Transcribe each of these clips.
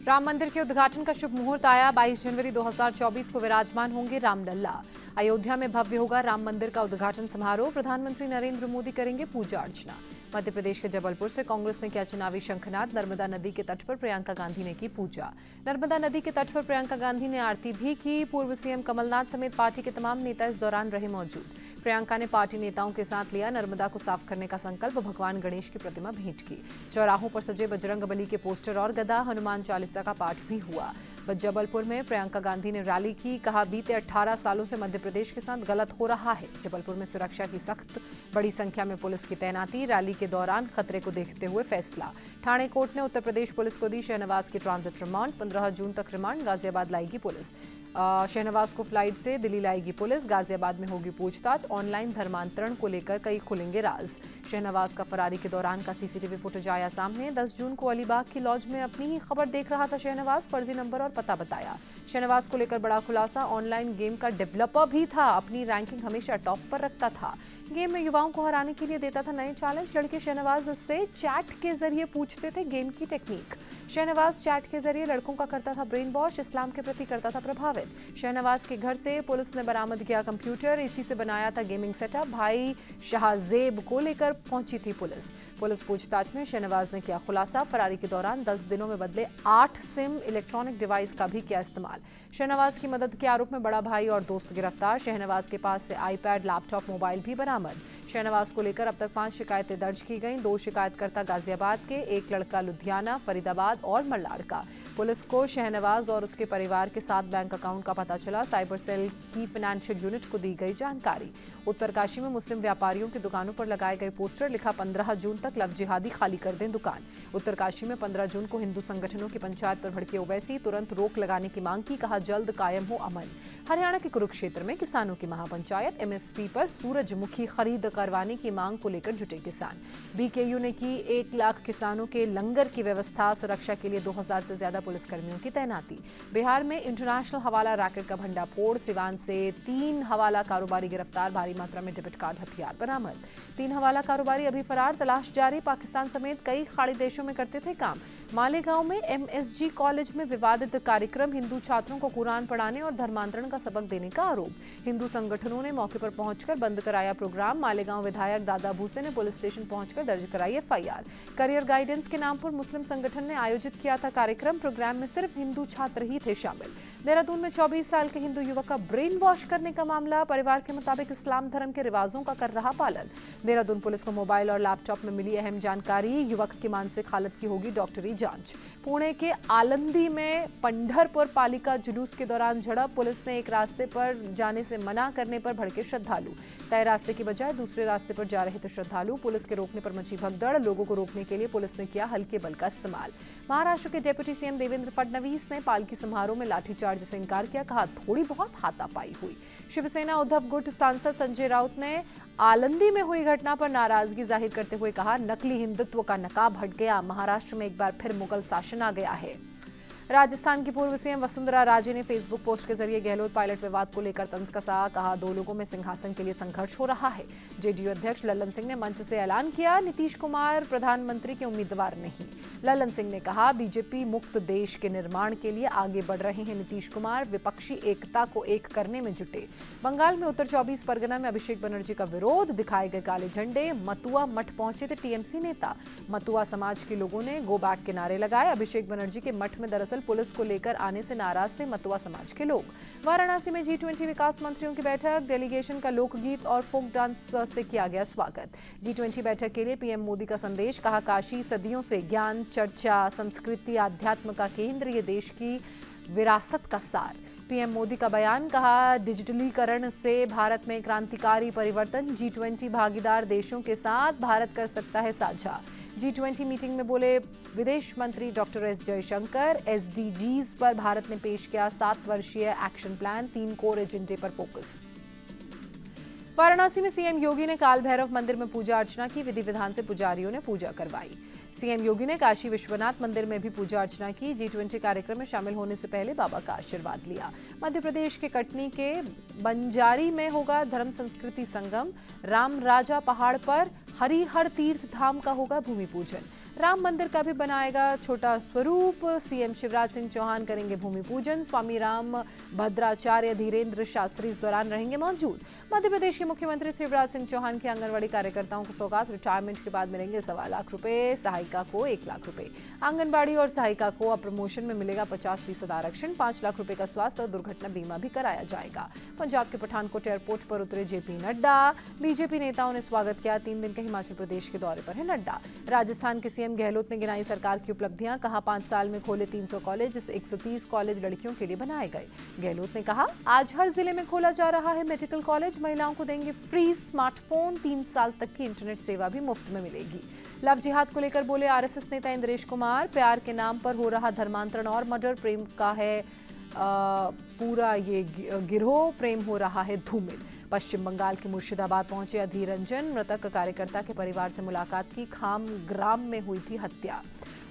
राम मंदिर के उद्घाटन का शुभ मुहूर्त आया। 22 जनवरी 2024 को विराजमान होंगे रामलल्ला। अयोध्या में भव्य होगा राम मंदिर का उद्घाटन समारोह। प्रधानमंत्री नरेंद्र मोदी करेंगे पूजा अर्चना। मध्य प्रदेश के जबलपुर से कांग्रेस ने किया चुनावी शंखनाद। नर्मदा नदी के तट पर प्रियंका गांधी ने की पूजा। नर्मदा नदी के तट पर प्रियंका गांधी ने आरती भी की। पूर्व सीएम कमलनाथ समेत पार्टी के तमाम नेता इस दौरान रहे मौजूद। प्रियंका ने पार्टी नेताओं के साथ लिया नर्मदा को साफ करने का संकल्प। भगवान गणेश की प्रतिमा भेंट की। चौराहों पर सजे बजरंगबली के पोस्टर और गदा, हनुमान चालीसा का पाठ भी हुआ। जबलपुर में प्रियंका गांधी ने रैली की। कहा, बीते 18 सालों से मध्य प्रदेश के साथ गलत हो रहा है। जबलपुर में सुरक्षा की सख्त, बड़ी संख्या में पुलिस की तैनाती। रैली के दौरान खतरे को देखते हुए फैसला। ठाणे कोर्ट ने उत्तर प्रदेश पुलिस को दी शहनवाज की ट्रांजिट रिमांड। 15 जून तक रिमांड। गाजियाबाद लाएगी पुलिस। शहनवाज को फ्लाइट से दिल्ली लाएगी पुलिस। गाजियाबाद में होगी पूछताछ। ऑनलाइन धर्मांतरण को लेकर कई खुलेंगे राज। शहनवाज का फरारी के दौरान का सीसीटीवी फुटेज आया सामने। 10 जून को अलीबाग की लॉज में अपनी ही खबर देख रहा था शहनवाज। फर्जी नंबर और पता बताया। शहनवाज को लेकर बड़ा खुलासा। ऑनलाइन गेम का डेवलपर भी था। अपनी रैंकिंग हमेशा टॉप पर रखता था। गेम में युवाओं को हराने के लिए देता था नए चैलेंज। लड़के शहनवाज से चैट के जरिए पूछते थे गेम की टेक्निक। शहनवाज चैट के जरिए लड़कों का करता था ब्रेन वॉश। इस्लाम के प्रति करता था प्रभावित। शहनवाज के घर से पुलिस ने बरामद किया कंप्यूटर। इसी से बनाया था गेमिंग सेटअप। भाई शाहजेब को लेकर पहुंची थी पुलिस। पुलिस पूछताछ में शहनवाज ने किया खुलासा। फरारी के दौरान 10 दिनों में बदले 8 सिम। इलेक्ट्रॉनिक डिवाइस का भी किया इस्तेमाल। शहनवाज की मदद के आरोप में बड़ा भाई और दोस्त गिरफ्तार। शहनवाज के पास से आईपैड, लैपटॉप, मोबाइल भी बरामद। शहनवाज को लेकर अब तक 5 शिकायतें दर्ज की गईं। 2 शिकायतकर्ता गाजियाबाद के, 1 लड़का लुधियाना, फरीदाबाद और मल्लाड़ का। पुलिस को शहनवाज और उसके परिवार के 7 बैंक अकाउंट का पता चला। साइबर सेल की फाइनेंशियल यूनिट को दी गई जानकारी। उत्तरकाशी में मुस्लिम व्यापारियों की दुकानों पर लगाए गए पोस्टर। लिखा, 15 जून तक लव जिहादी खाली कर दें दुकान। उत्तरकाशी में 15 जून को हिंदू संगठनों की पंचायत पर भड़के ओवैसी। तुरंत रोक लगाने की मांग की। कहा, जल्द कायम हो अमन। हरियाणा के कुरुक्षेत्र में किसानों की महापंचायत। एमएसपी पर सूरजमुखी खरीद करवाने की मांग को लेकर जुटे किसान। बीकेयू ने की 1 लाख किसानों के लंगर की व्यवस्था। सुरक्षा के लिए 2000 से ज्यादा पुलिसकर्मियों की तैनाती। बिहार में इंटरनेशनल हवाला रैकेट का भंडाफोड़। सिवान से 3 हवाला कारोबारी गिरफ्तार। भारी मात्रा में डेबिट कार्ड, हथियार बरामद। 3 हवाला कारोबारी अभी फरार। तलाश जारी। पाकिस्तान समेत कई खाड़ी देशों में करते थे काम। मालेगांव में एमएसजी कॉलेज में विवादित कार्यक्रम। हिंदू छात्रों को कुरान पढ़ाने और धर्मांतरण का सबक देने का आरोप। हिंदू संगठनों ने मौके पर पहुंचकर बंद कराया प्रोग्राम। मालेगांव विधायक दादा भूसे ने पुलिस स्टेशन पहुंचकर दर्ज कराई एफआईआर। करियर गाइडेंस के नाम पर मुस्लिम संगठन ने आयोजित किया था कार्यक्रम। प्रोग्राम में सिर्फ हिंदू छात्र ही थे शामिल। देहरादून में 24 साल के हिंदू युवक का ब्रेन वॉश करने का मामला। परिवार के मुताबिक इस्लाम धर्म के रिवाजों का कर रहा पालन। देहरादून पुलिस को मोबाइल और लैपटॉप में मिली अहम जानकारी। युवक की मानसिक हालत की होगी डॉक्टरी जांच। पुणे के आलंदी में पंढरपुर पालिका जुलूस के दौरान झड़प। पुलिस ने एक रास्ते पर जाने से मना करने पर भड़के श्रद्धालु। तय रास्ते की बजाय दूसरे रास्ते पर जा रहे थे श्रद्धालु। पुलिस के रोकने पर मची भगदड़। लोगों को रोकने के लिए पुलिस ने किया हल्के बल का इस्तेमाल। महाराष्ट्र के डिप्टी सीएम देवेंद्र फडणवीस ने पालकी समारोह में लाठीचार्ज से इनकार किया। कहा, थोड़ी बहुत हाथापाई हुई। शिवसेना उद्धव गुट सांसद संजय राउत ने आलंदी में हुई घटना पर नाराजगी जाहिर करते हुए कहा, नकली हिंदुत्व का नकाब हट गया। महाराष्ट्र में एक बार फिर मुगल शासन आ गया है। राजस्थान की पूर्व सीएम वसुंधरा राजे ने फेसबुक पोस्ट के जरिए गहलोत पायलट विवाद को लेकर तंज कसा। कहा, 2 लोगों में सिंहासन के लिए संघर्ष हो रहा है। जेडीयू अध्यक्ष लल्लन सिंह ने मंच से ऐलान किया, नीतीश कुमार प्रधानमंत्री के उम्मीदवार नहीं। लल्लन सिंह ने कहा, बीजेपी मुक्त देश के निर्माण के लिए आगे बढ़ रहे हैं नीतीश कुमार। विपक्षी एकता को एक करने में जुटे। बंगाल में उत्तर 24 परगना में अभिषेक बनर्जी का विरोध। दिखाए गए काले झंडे। मतुआ मठ पहुंचे थे टीएमसी नेता। मतुआ समाज के लोगों ने गो बैक के नारे लगाए। अभिषेक बनर्जी के मठ में दरअसल पुलिस को लेकर आने से नाराज थे मतुआ समाज के लोग। वाराणसी में G20 विकास मंत्रियों की बैठक। डेलीगेशन का लोकगीत और फोक डांस से किया गया स्वागत। G20 बैठक के लिए पीएम मोदी का संदेश। कहा, काशी सदियों से ज्ञान, चर्चा, संस्कृति, आध्यात्म का केंद्र। ये देश की विरासत का सार। पीएम मोदी का बयान। कहा, डिजिटलीकरण से भारत में क्रांतिकारी परिवर्तन। G20 भागीदार देशों के साथ भारत कर सकता है साझा। G20 मीटिंग में बोले विदेश मंत्री डॉक्टर एस जयशंकर। एसडीजीज पर भारत ने पेश किया 7 वर्षीय एक्शन प्लान। 3 कोर एजेंडे पर फोकस। वाराणसी में सीएम योगी ने काल भैरव मंदिर में पूजा अर्चना की। विधि विधान से पुजारियों ने पूजा करवाई। सीएम योगी ने काशी विश्वनाथ मंदिर में भी पूजा अर्चना की। G20 कार्यक्रम में शामिल होने से पहले बाबा का आशीर्वाद लिया। मध्य प्रदेश के कटनी के बंजारी में होगा धर्म संस्कृति संगम। राम राजा पहाड़ पर हरिहर तीर्थ धाम का होगा भूमि पूजन। राम मंदिर का भी बनाएगा छोटा स्वरूप। सीएम शिवराज सिंह चौहान करेंगे भूमि पूजन। स्वामी राम भद्राचार्य धीरेन्द्र शास्त्री इस दौरान रहेंगे मौजूद। मध्य प्रदेश के मुख्यमंत्री शिवराज सिंह चौहान की आंगनबाड़ी कार्यकर्ताओं को सौगात। रिटायरमेंट के बाद मिलेंगे 1.25 लाख रुपए, सहायिका को 1 लाख रुपए। आंगनबाड़ी और सहायिका को अब प्रमोशन में मिलेगा 50% आरक्षण। 5 लाख रुपए का स्वास्थ्य और दुर्घटना बीमा भी कराया जाएगा। पंजाब के पठानकोट एयरपोर्ट पर उतरे जेपी नड्डा। बीजेपी नेताओं ने स्वागत किया। 3 दिन के हिमाचल प्रदेश के दौरे पर है नड्डा। राजस्थान के सीएम गहलोत ने गिनाई सरकार की उपलब्धियां। कहा 5 साल में खोले 300 कॉलेज, 130 कॉलेज लड़कियों के लिए बनाए गए। गहलोत ने कहा आज हर जिले में खोला जा रहा है मेडिकल कॉलेज। महिलाओं को देंगे फ्री स्मार्टफोन। 3 साल तक की इंटरनेट सेवा भी मुफ्त में मिलेगी। लव जिहाद को लेकर बोले आरएसएस नेता इंद्रेश कुमार। प्यार के नाम पर हो रहा धर्मांतरण और मर्डर। प्रेम का है पूरा ये गिरोह। प्रेम हो रहा है धूमिल। पश्चिम बंगाल के मुर्शिदाबाद पहुंचे अधीर रंजन। मृतक कार्यकर्ता के परिवार से मुलाकात की। खाम ग्राम में हुई थी हत्या।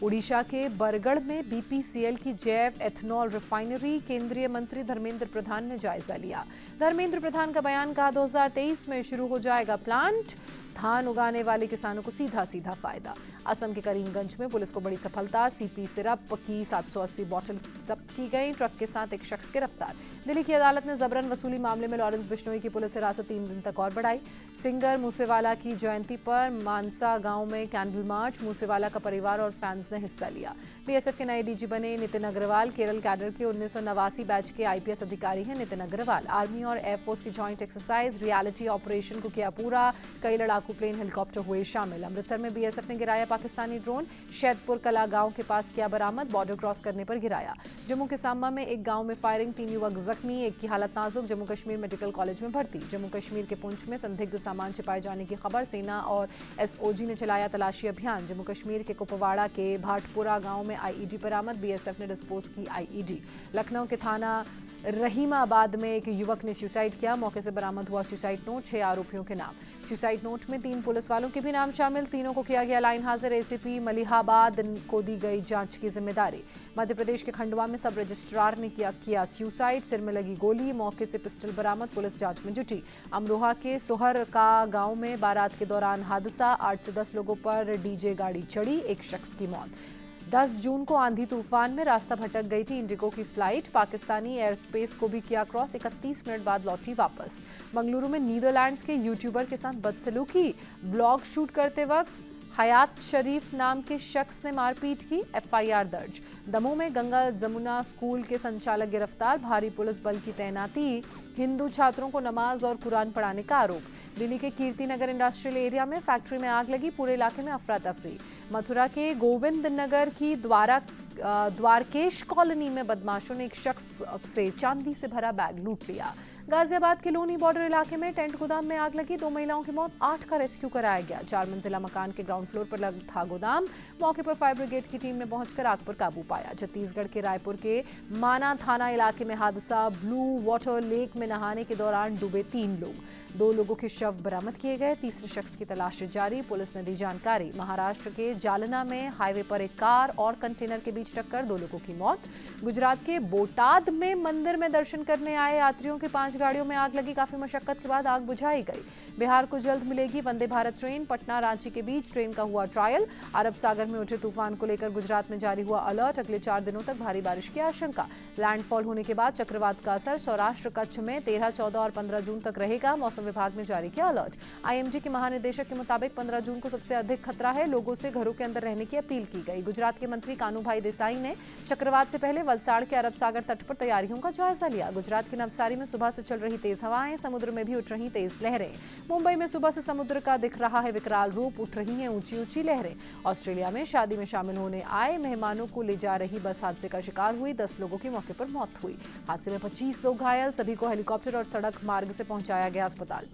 उड़ीसा के बरगढ़ में बीपीसीएल की जैव एथनॉल रिफाइनरी। केंद्रीय मंत्री धर्मेंद्र प्रधान ने जायजा लिया। धर्मेंद्र प्रधान का बयान, कहा 2023 में शुरू हो जाएगा प्लांट। धान उगाने वाले किसानों को सीधा सीधा फायदा। असम के करीमगंज में पुलिस को बड़ी सफलता। सीपी सिरप की 780 बोतल जब्त की गई। ट्रक के साथ एक शख्स गिरफ्तार। दिल्ली की अदालत ने जबरन वसूली मामले में लॉरेंस बिश्नोई की पुलिस हिरासत 3 दिन तक और बढ़ाई। सिंगर मूसेवाला की जयंती पर मानसा गांव में कैंडल मार्च। मूसेवाला का परिवार और फैंस ने हिस्सा लिया। बीएसएफ के नए डीजी बने नितिन अग्रवाल। केरल कैडर के 1989 बैच के आईपीएस अधिकारी हैं नितिन अग्रवाल। आर्मी और एयरफोर्स की जॉइंट एक्सरसाइज रियलिटी ऑपरेशन को किया पूरा। कई लड़ाकू प्लेन हेलीकॉप्टर हुए शामिल। अमृतसर में बीएसएफ ने गिराया पाकिस्तानी ड्रोन। शैदपुर कला गांव के पास किया बरामद। बॉर्डर क्रॉस करने पर गिराया। जम्मू के सांबा में एक गांव में फायरिंग। 3 युवक जख्मी, एक की हालत नाजुक। जम्मू कश्मीर मेडिकल कॉलेज में भर्ती। जम्मू कश्मीर के पुंछ में संदिग्ध सामान छिपाए जाने की खबर। सेना और एसओजी ने चलाया तलाशी अभियान। जम्मू कश्मीर के कुपवाड़ा के भाटपुरा गांव में आईईडी बरामद। बीएसएफ ने डिस्पोज की आईईडी। लखनऊ के थाना रहीमाबाद में एक युवक ने सुसाइड किया। मौके से बरामद हुआ सुसाइड नोट। 6 आरोपियों के नाम। सुसाइड नोट में 3 पुलिस वालों के भी नाम शामिल। तीनों को किया गया लाइन हाजिर। एसीपी मलिहाबाद को दी गई जांच की जिम्मेदारी। मध्य प्रदेश के खंडवा में सब रजिस्ट्रार ने किया सुसाइड। सिर में लगी गोली। मौके से पिस्टल बरामद। पुलिस जांच में जुटी। अमरोहा के सोहर का गांव में बारात के दौरान हादसा। 8 से 10 लोगों पर डीजे गाड़ी चढ़ी। एक शख्स की मौत। 10 जून को आंधी तूफान में रास्ता भटक गई थी इंडिगो की फ्लाइट। पाकिस्तानी एयर स्पेस को भी किया क्रॉस। 31 मिनट बाद लौटी वापस। बंगलुरु में नीदरलैंड्स के यूट्यूबर के साथ बदसलूकी। ब्लॉग शूट करते वक्त हयात शरीफ नाम के शख्स ने मारपीट की। एफआईआर दर्ज। दमोह में गंगा जमुना स्कूल के संचालक गिरफ्तार। भारी पुलिस बल की तैनाती। हिंदू छात्रों को नमाज और कुरान पढ़ाने का आरोप। दिल्ली के कीर्ति नगर इंडस्ट्रियल एरिया में फैक्ट्री में आग लगी। पूरे इलाके में अफरा तफरी। मथुरा के गोविंद नगर की द्वारकेश कॉलोनी में बदमाशों ने एक शख्स से चांदी से भरा बैग लूट लिया। गाजियाबाद के लोनी बॉर्डर इलाके में टेंट गोदाम में आग लगी। 2 महिलाओं की मौत, 8 का रेस्क्यू कराया गया। 4 मंजिला मकान के ग्राउंड फ्लोर पर लगा था गोदाम। मौके पर फायर ब्रिगेड की टीम ने पहुंचकर आग पर काबू पाया। छत्तीसगढ़ के रायपुर के माना थाना इलाके में हादसा। ब्लू वाटर लेक में नहाने के दौरान डूबे 3 लोग। 2 लोगों के शव बरामद किए गए। तीसरे शख्स की तलाश जारी। पुलिस ने दी जानकारी। महाराष्ट्र के जालना में हाईवे पर एक कार और कंटेनर के बीच टक्कर। 2 लोगों की मौत। गुजरात के बोटाद में मंदिर में दर्शन करने आए यात्रियों की 5 गाड़ियों में आग लगी। काफी मशक्कत के बाद आग बुझाई गई। बिहार को जल्द मिलेगी वंदे भारत ट्रेन। पटना रांची के बीच ट्रेन का हुआ ट्रायल। अरब सागर में उठे तूफान को लेकर गुजरात में जारी हुआ अलर्ट। अगले 4 दिनों तक भारी बारिश की आशंका। लैंडफॉल होने के बाद चक्रवात का असर सौराष्ट्र कच्छ में 13, 14 और 15 जून तक रहेगा। मौसम विभाग ने जारी किया अलर्ट। आईएमडी के महानिदेशक के मुताबिक 15 जून को सबसे अधिक खतरा है। लोगों से घरों के अंदर रहने की अपील की गई। गुजरात के मंत्री कानूभाई देसाई ने चक्रवात से पहले वलसाड़ के अरब सागर तट पर तैयारियों का जायजा लिया। गुजरात के नवसारी में सुबह से चल रही तेज हवाएं। समुद्र में भी उठ रही तेज लहरें। मुंबई में सुबह से समुद्र का दिख रहा है विकराल रूप। उठ रही हैं ऊंची ऊंची लहरें। ऑस्ट्रेलिया में शादी में शामिल होने आए मेहमानों को ले जा रही बस हादसे का शिकार हुई। 10 लोगों की मौके पर मौत हुई। हादसे में 25 लोग घायल। सभी को हेलीकॉप्टर और सड़क मार्ग से पहुंचाया गया अस्पताल।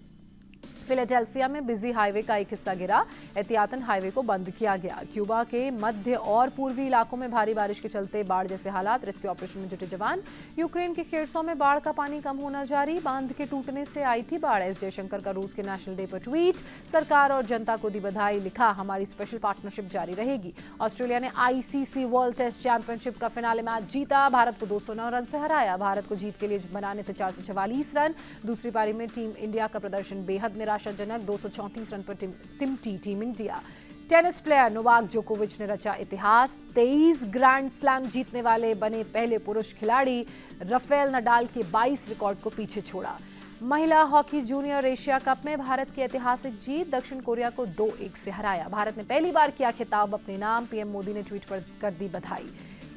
फिलाडेल्फिया में बिजी हाईवे का एक हिस्सा गिरा। एहतियातन हाईवे को बंद किया गया। क्यूबा के मध्य और पूर्वी इलाकों में भारी बारिश के चलते बाढ़ जैसे हालात। रेस्क्यू ऑपरेशन में जुटे जवान। यूक्रेन के खेरसों में बाढ़ का पानी कम होना जारी। बांध के टूटने से आई थी बाढ़। एस जयशंकर का रूस के नेशनल डे पर ट्वीट। सरकार और जनता को दी बधाई। लिखा, हमारी स्पेशल पार्टनरशिप जारी रहेगी। ऑस्ट्रेलिया ने आईसीसी वर्ल्ड टेस्ट चैंपियनशिप का फिनाले मैच जीता। भारत को 209 रन से हराया। भारत को जीत के लिए बनाने थे 444 रन। दूसरी पारी में टीम इंडिया का प्रदर्शन बेहद निराशाजनक। 234 रन पर सिमटी team India. Tennis player Novak जोकोविच ने रचा इतिहास। 23 ग्रैंड स्लैम जीतने वाले बने पहले पुरुष खिलाड़ी। राफेल नडाल के 22 रिकॉर्ड को पीछे छोड़ा। महिला हॉकी जूनियर एशिया कप में भारत की ऐतिहासिक जीत, दक्षिण कोरिया को 2-1 से हराया। भारत ने पहली बार किया खिताब अपने नाम, पीएम मोदी ने ट्वीट पर कर दी बधाई।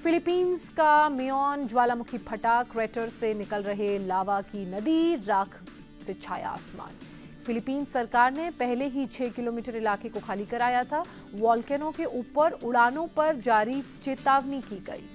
फिलीपींस का मियोन ज्वालामुखी फटा, क्रेटर से निकल रहे लावा की नदी, राख से छाया आसमान। फिलीपींस सरकार ने पहले ही 6 किलोमीटर इलाके को खाली कराया था। वॉल्केनो के ऊपर उड़ानों पर जारी चेतावनी की गई।